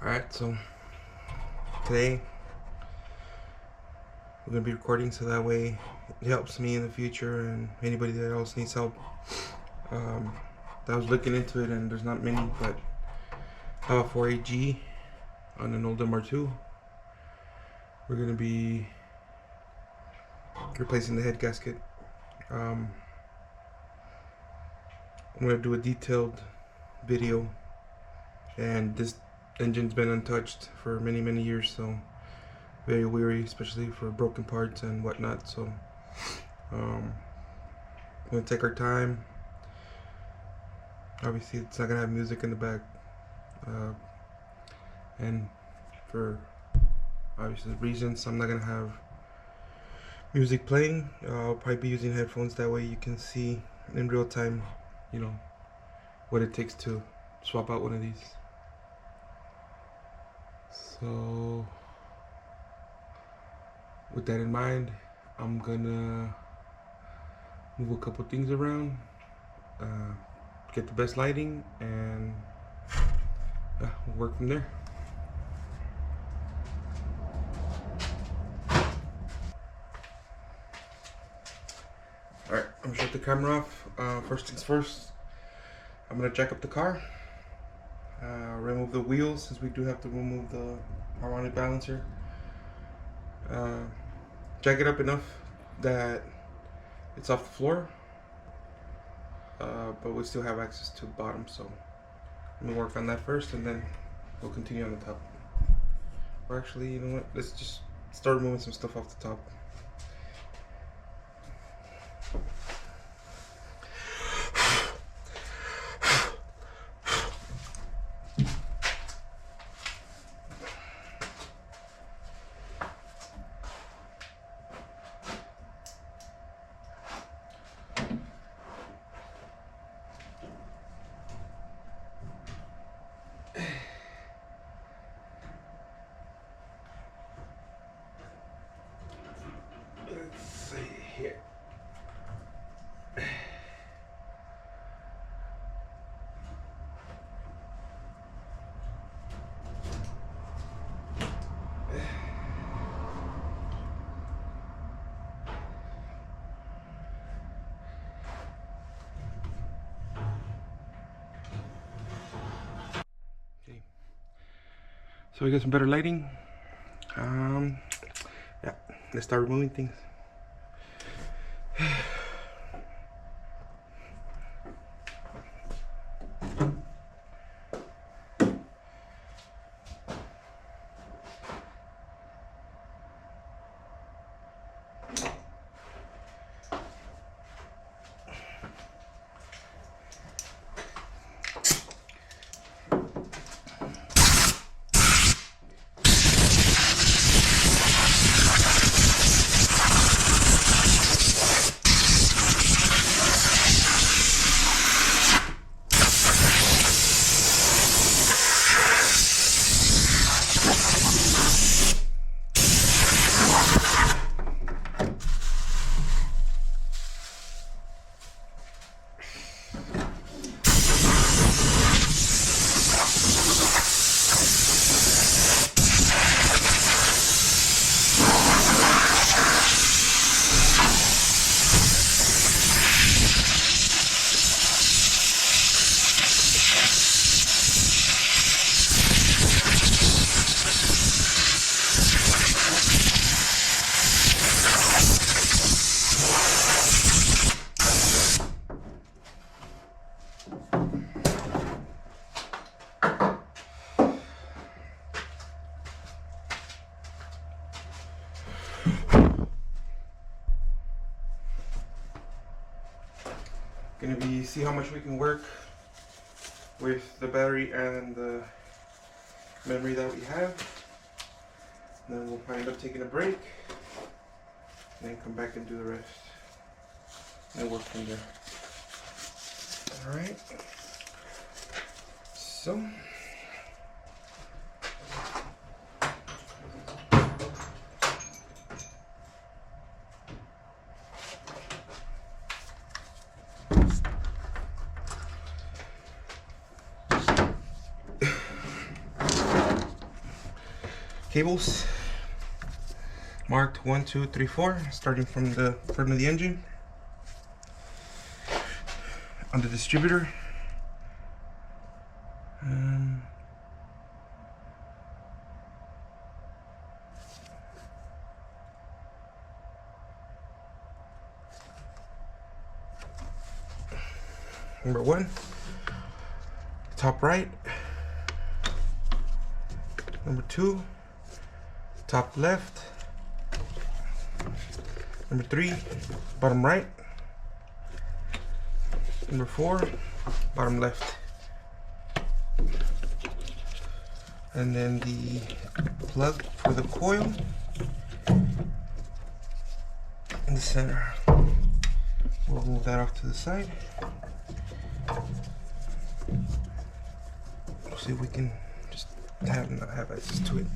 Alright, so today we're going to be recording so that way it helps me in the future and anybody that else needs help. I was looking into it and there's not many, but for AG on an old MR2, we're going to be replacing the head gasket. I'm going to do a detailed video, and this engine's been untouched for many years, so very weary, especially for broken parts and whatnot. So we're gonna take our time. Obviously it's not gonna have music in the back, and for obvious reasons I'm not gonna have music playing. I'll probably be using headphones, that way you can see in real time, you know, what it takes to swap out one of these. So with that in mind, I'm gonna move a couple things around, get the best lighting, and we'll work from there. Alright, I'm gonna shut the camera off. First things first, I'm gonna jack up the car, remove the wheels, since we do have to remove the harmonic balancer. Jack it up enough that it's off the floor, but we still have access to the bottom, so I'm gonna work on that first and then we'll continue on the top. Or actually, you know what, let's just start removing some stuff off the top. Let's see here. Okay. So we got some better lighting. Yeah, let's start removing things. Gonna be see how much we can work with the battery and the memory that we have. And then we'll probably end up taking a break and then come back and do the rest and work from there. Alright, so cables marked 1, 2, 3, 4, starting from the front of the engine on the distributor. Number 1, top right. Number 2, top left. Number 3, bottom right. Number 4, bottom left. And then the plug for the coil in the center. We'll move that off to the side. We'll see if we can just not have access to it.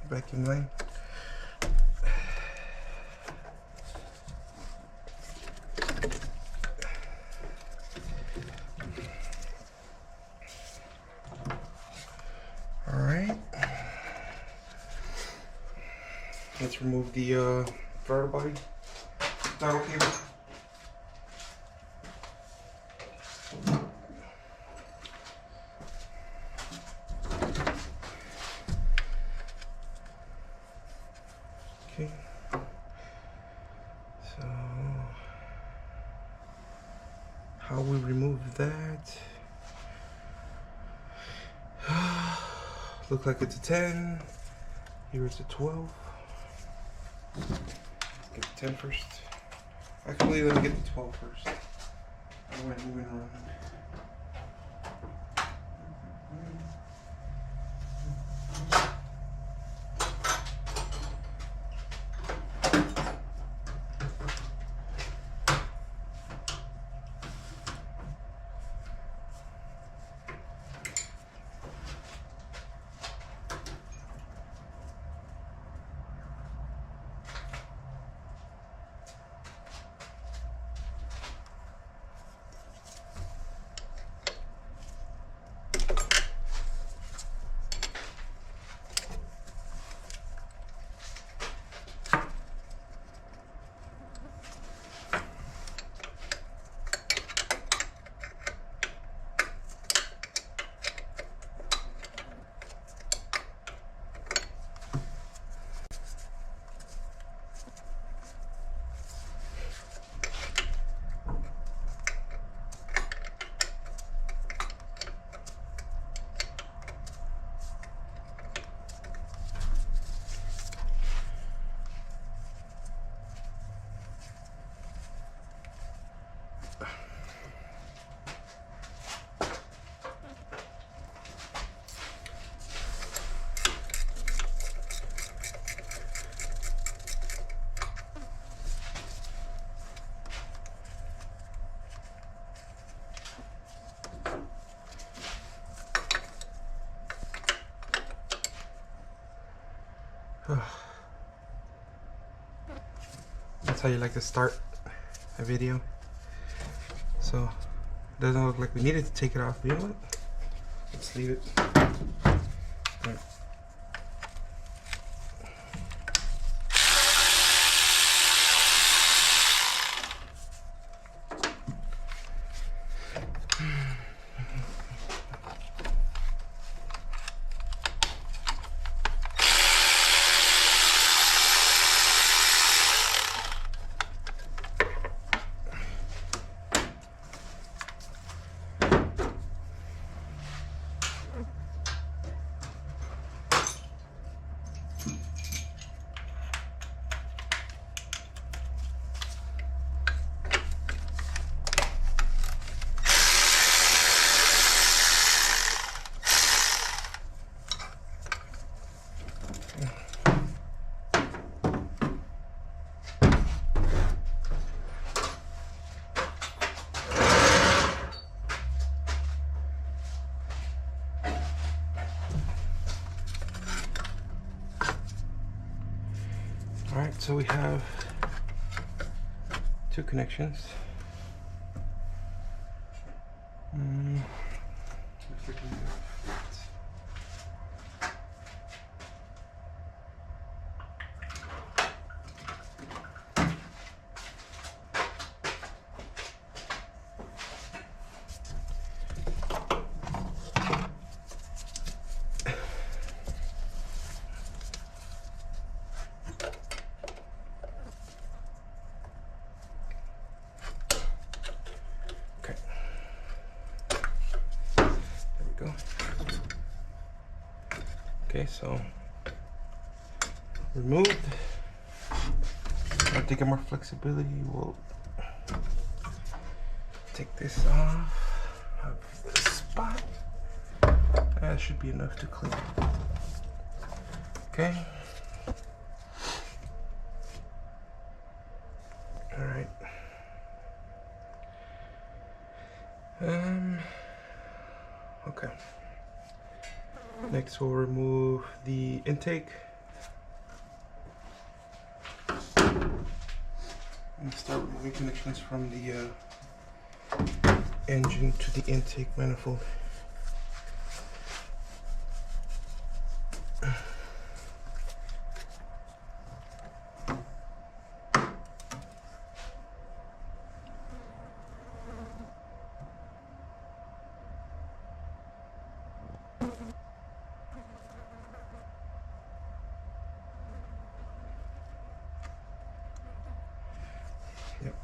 Vacuum line. Let's remove the throttle body throttle cable. Okay. So how we remove that? Looks like it's a 10. Here it's a 12. Let's get the 10 first. Actually, let me get the 12 first. I'm moving around. That's how you like to start a video. So it doesn't look like we needed to take it off, but you know what? Let's leave it. Right. So we have two connections. Okay, so removed. To get more flexibility, we'll take this off of this spot. That should be enough to clean. Okay. All right. Okay. Next, we'll remove the intake. And start removing connections from the engine to the intake manifold. Yep.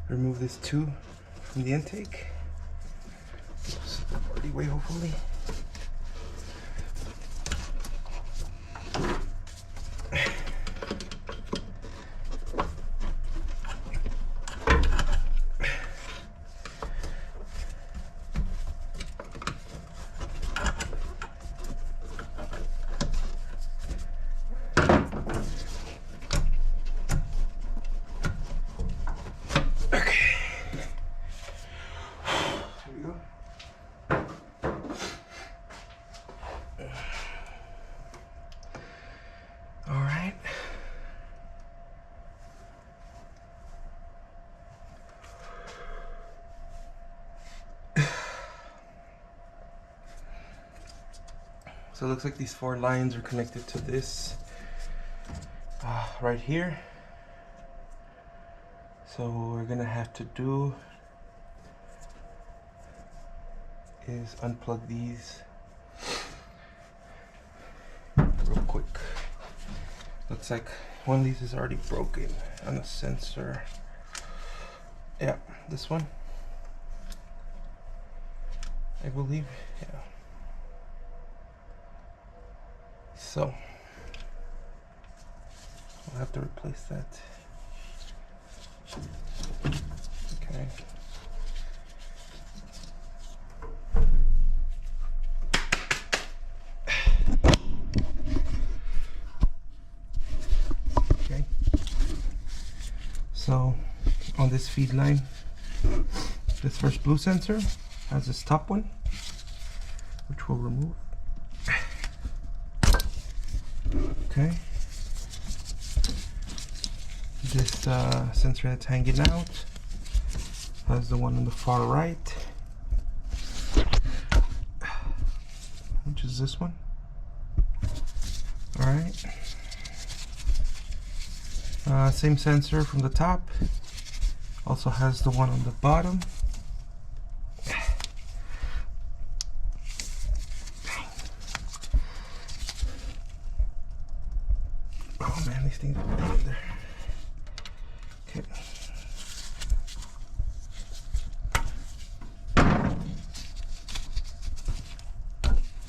Remove this tube from the intake. Pretty way, hopefully. So it looks like these 4 lines are connected to this right here. So what we're gonna have to do is unplug these real quick. Looks like one of these is already broken on a sensor. Yeah, this one, I believe. Yeah. So I'll have to replace that. Okay. Okay. So on this feed line, this first blue sensor has this top one, which we'll remove. Okay. This sensor that's hanging out has the one on the far right, which is this one. Alright. Same sensor from the top. Also has the one on the bottom. Oh man, these things are down there. Okay.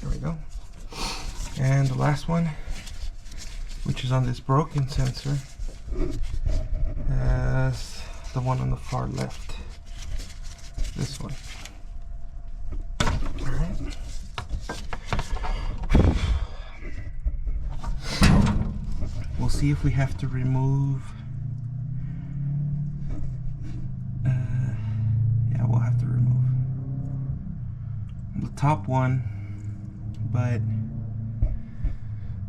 There we go. And the last one, which is on this broken sensor, has the one on the far left. This one. Alright. We'll see if we have to remove. Yeah, we'll have to remove the top one, but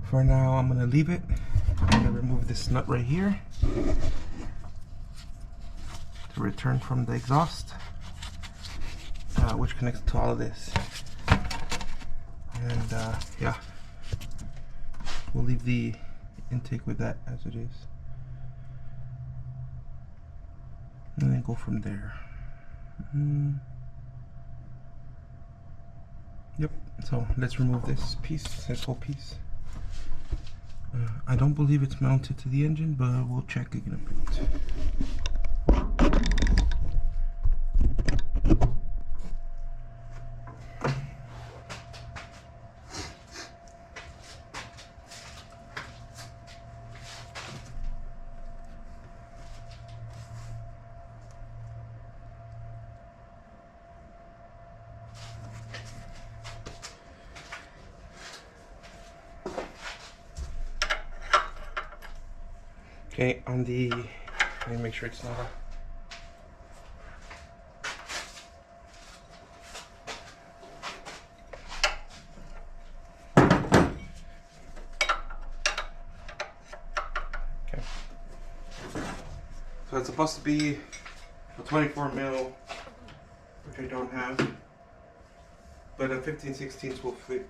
for now I'm gonna leave it. I'm gonna remove this nut right here to return from the exhaust, which connects to all of this. And yeah, we'll leave the intake with that as it is, and then go from there. Yep. So let's remove this piece, this whole piece. I don't believe it's mounted to the engine, but we'll check again a bit. Okay, on the, let me make sure it's not a, okay. So it's supposed to be a 24 mil, which I don't have, but a 15/16 will fit.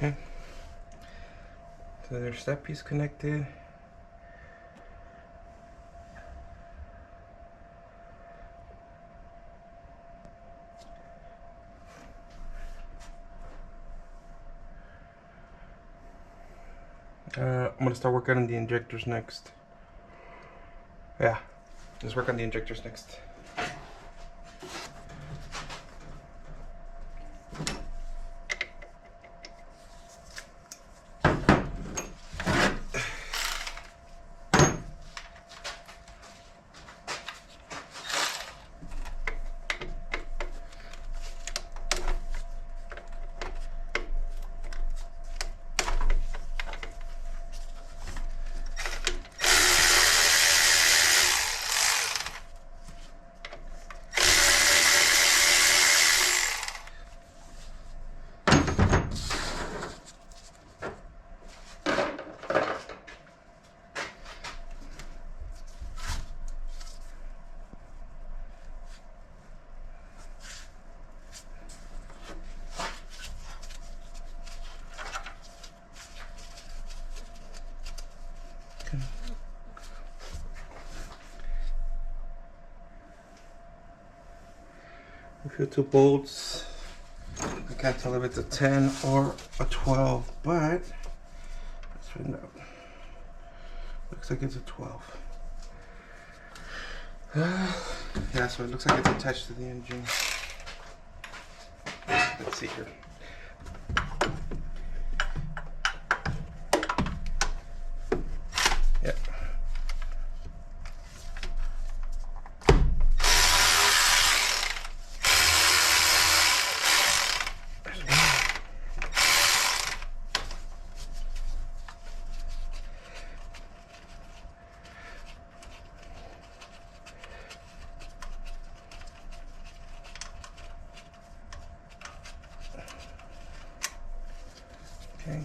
Okay, so there's that piece connected. I'm gonna start working on the injectors next. Yeah, let's work on the injectors next. feel two bolts. I can't tell if it's a 10 or a 12, but let's find out. Looks like it's a 12. Yeah, so it looks like it's attached to the engine. Let's see here. Yep. Okay.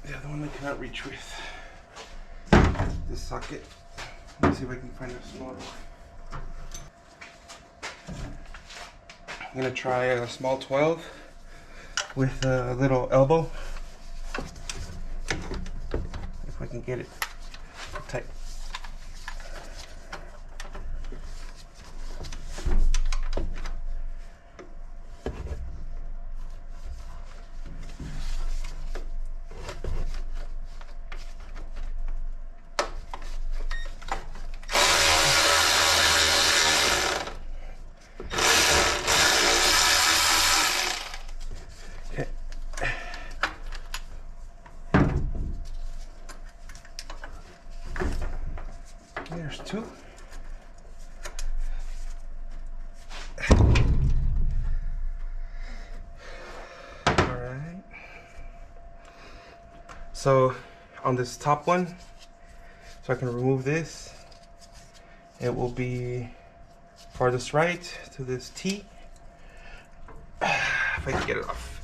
The other one I cannot reach with this socket. Let me see if I can find a small. I'm gonna try a small 12 with a little elbow. If I can get it tight. There's two. Alright. So on this top one, so I can remove this, it will be farthest right to this T. If I can get it off.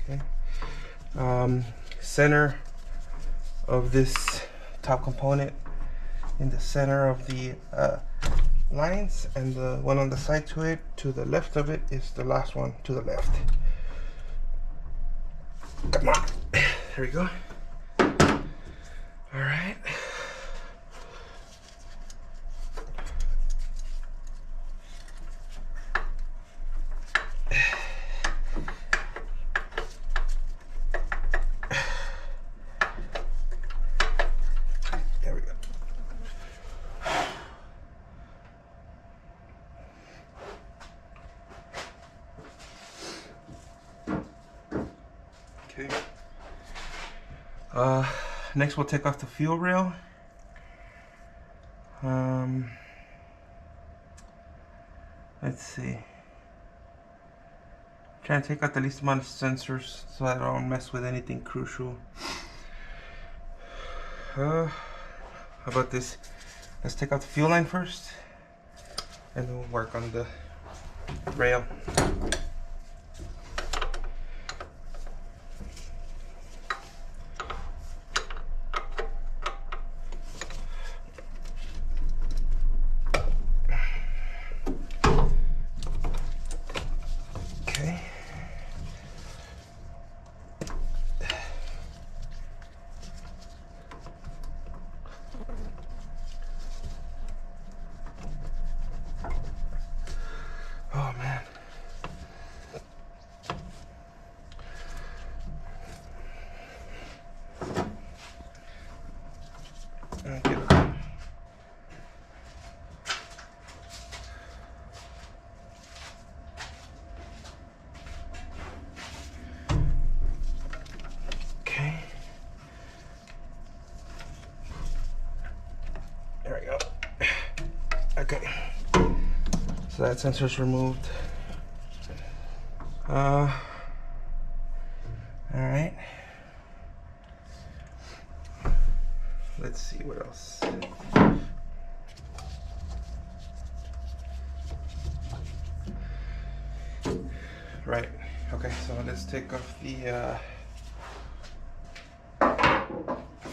Okay. Center of this top component in the center of the lines, and the one on the side to it, to the left of it, is the last one to the left. Come on, there we go. All right. Okay. Next we'll take off the fuel rail. Let's see. Trying to take out the least amount of sensors so I don't mess with anything crucial. How about this? Let's take out the fuel line first, and then we'll work on the rail. Oh man. Okay. There we go. Okay. So that sensor's removed. All right. Let's see what else. Right. Okay, so let's take off the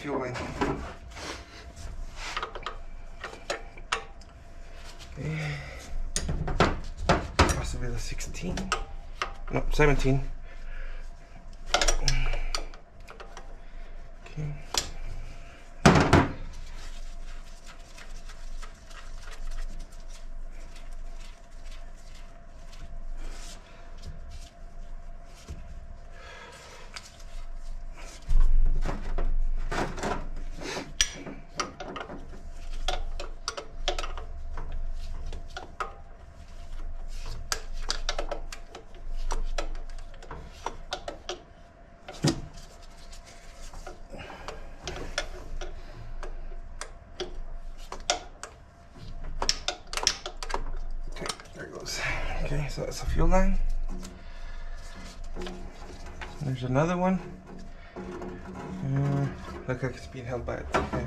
fuel line. Okay. Possibly the 16. No, 17. Okay. Okay, so that's a fuel line. There's another one. Look like it's being held by it. Okay.